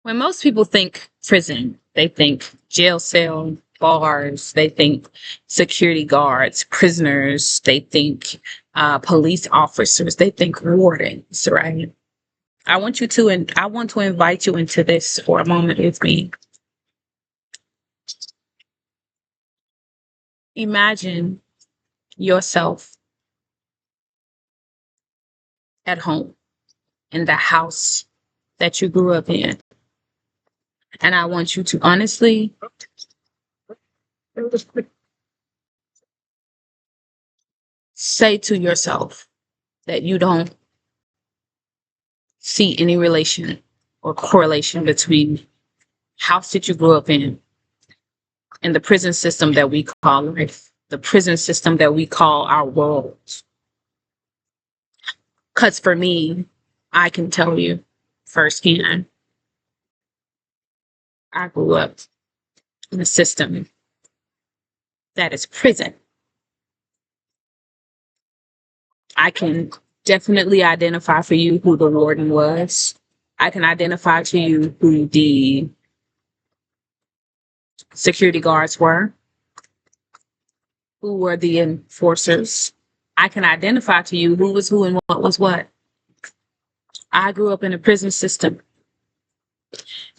When most people think prison, they think jail cell, bars, they think security guards, prisoners, they think police officers, they think wardens, right? And I want to invite you into this for a moment with me. Imagine yourself at home in the house that you grew up in. And I want you to honestly say to yourself that you don't see any relation or correlation between house that you grew up in and the prison system that we call life, the prison system that we call our world. Because for me, I can tell you firsthand, I grew up in a system that is prison. I can definitely identify for you who the warden was. I can identify to you who the security guards were, who were the enforcers. I can identify to you who was who and what was what. I grew up in a prison system.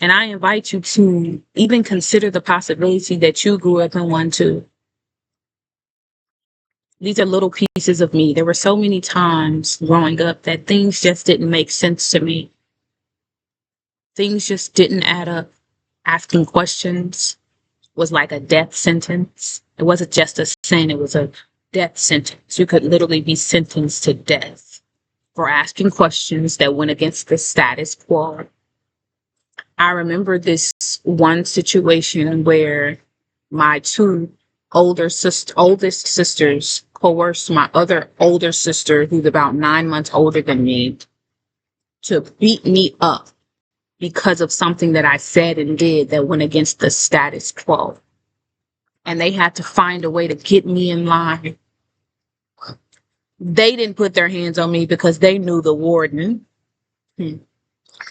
And I invite you to even consider the possibility that you grew up in one too. These are little pieces of me. There were so many times growing up that things just didn't make sense to me. Things just didn't add up. Asking questions was like a death sentence. It wasn't just a sin, it was a death sentence. You could literally be sentenced to death for asking questions that went against the status quo. I remember this one situation where my two oldest sisters coerced my other older sister, who's about 9 months older than me, to beat me up because of something that I said and did that went against the status quo. And they had to find a way to get me in line. They didn't put their hands on me because they knew the warden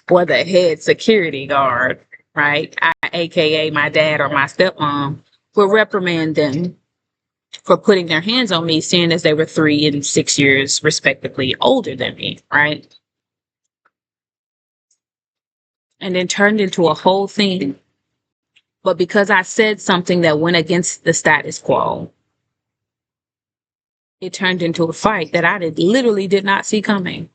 or the head security guard, right? AKA my dad or my stepmom, would reprimand them for putting their hands on me, seeing as they were 3 and 6 years respectively older than me, right? And then turned into a whole thing. But because I said something that went against the status quo, it turned into a fight that I literally did not see coming.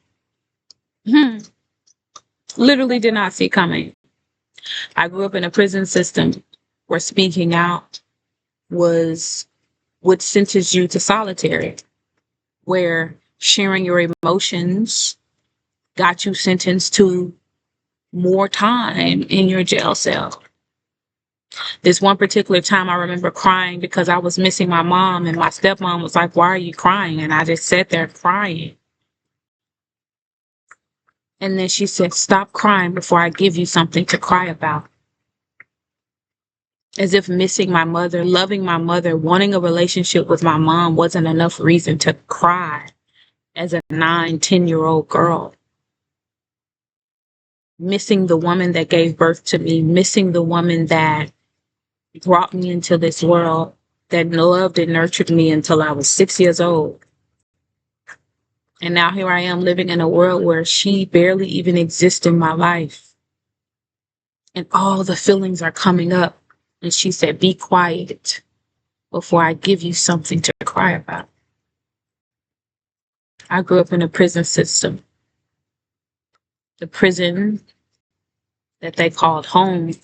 Literally did not see coming. I grew up in a prison system where speaking out would sentence you to solitary, where sharing your emotions got you sentenced to more time in your jail cell. This one particular time I remember crying because I was missing my mom, and my stepmom was like, "Why are you crying?" And I just sat there crying. And then she said, "Stop crying before I give you something to cry about." As if missing my mother, loving my mother, wanting a relationship with my mom wasn't enough reason to cry as a 9, 10-year-old girl. Missing the woman that gave birth to me, missing the woman that brought me into this world, that loved and nurtured me until I was 6 years old. And now here I am living in a world where she barely even exists in my life. And all the feelings are coming up. And she said, "Be quiet before I give you something to cry about." I grew up in a prison system. The prison that they called home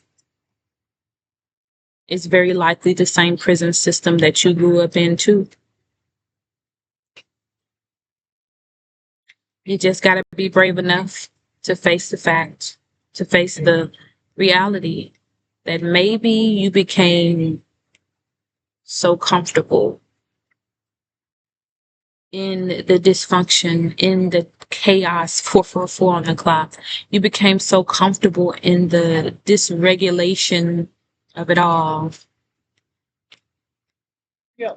is very likely the same prison system that you grew up in too. You just got to be brave enough to face the fact, to face the reality that maybe you became so comfortable in the dysfunction, in the chaos, 444 on the clock. You became so comfortable in the dysregulation of it all. Yeah.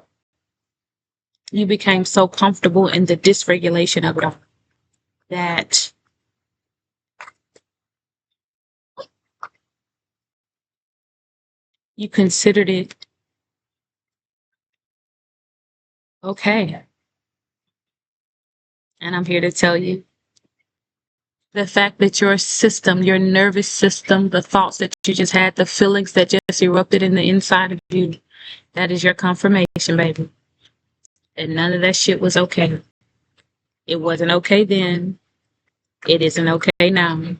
You became so comfortable in the dysregulation of it all that You considered it okay. And I'm here to tell you the fact that your system, your nervous system, the thoughts that you just had, the feelings that just erupted in the inside of you, that is your confirmation, baby. And none of that shit was okay. It wasn't okay then. It isn't okay now.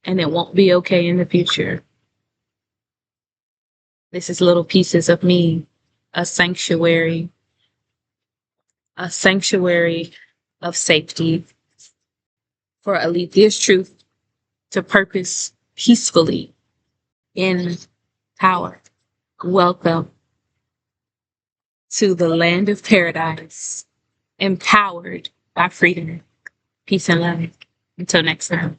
And it won't be okay in the future. This is little pieces of me, a sanctuary, a sanctuary of safety for Alethea's truth to purpose peacefully in power. Welcome to the land of paradise, empowered by freedom, peace, and love. Until next time.